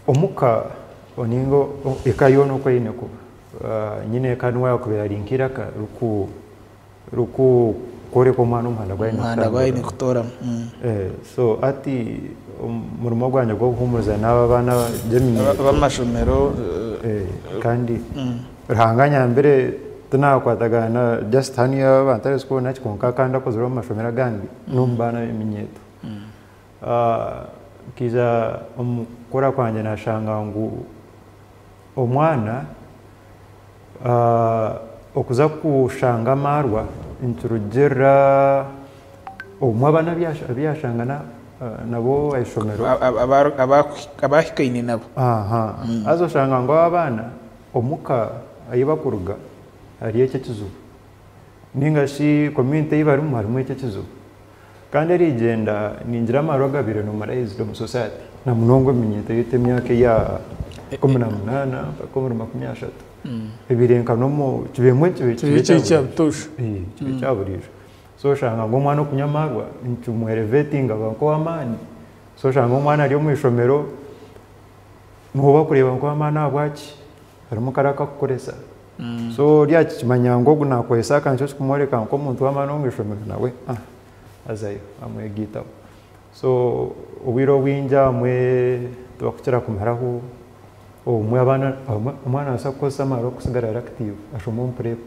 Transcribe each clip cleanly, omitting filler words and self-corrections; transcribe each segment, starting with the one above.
omuka oningo ekayono ko ine ko nyine kanwa yakubera linkira ka ruku kore ko mwana umuhanda gwaine kutora so ati murimo gwanya gwo guhumuza n'aba bana Gemini b'amashomero kandi rahanganya mbere tunakwatagana just haniya bantaresko nachi konka kanda ko zero amashomero gandi numbana iminyeto kiza omukora kwanje nashanga ngu omwana okuza kushanga marwa inturugera omwabana byashangana nabo ayishomero abahikaine nabo azo shanga ngo abana omuka ayibakuruga ari eke kizuba ningashi community yibarumu harimo eke kizuba kandi rigenda ningira amaro gabire no marayizi mu society na munongo minyete yite myaka ya 18 mpaka 23 ibirenka no mu kibemwe cyabutosha cyaburije so shanga ngo mwana kunyamarwa intumu elevating abanko amani so shanga umwana ari mu ishomero nuba kureba ngo amana abwaki harimo karaka kukoresa so lya kimanyango gunakwesa kancho kumoreka nko muntu w'amana mu ishomero nawe azayo amwegita so ubiro winja mwe tubakira kumaraho umwe abana umwana asakosa maro kusigara active ashoma prep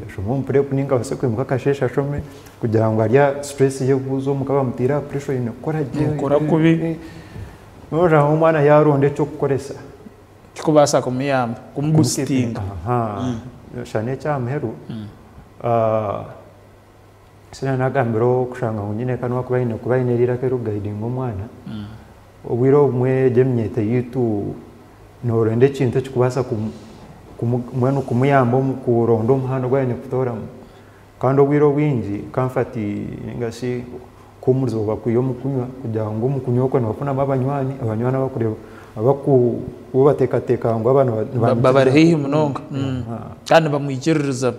ashoma prep ninga base kwimuka kashesha ashome kugira ngo arya stress ye buzo mukaba mutira pressure ine kora kubi noja umwana yaronde cyo kukoresa kikubasa kumiyamba kumboosting shane cyamheru sina nagambiro kushanga nyine kanwa kubaine rira kero guiding umwana obwiro mwe Gemini yitu norende kintu kikubasa kumwana kumuyamba mu rondo muhano gwaine kutora kandi obwiro bwingi kamfati ngasi kumurzo bakuyo mukunywa kugira ngo mukunywa ko nabafuna abanywani bakureba abaku ubatekateka ngo abana babarihi munonga kandi bamwikiririza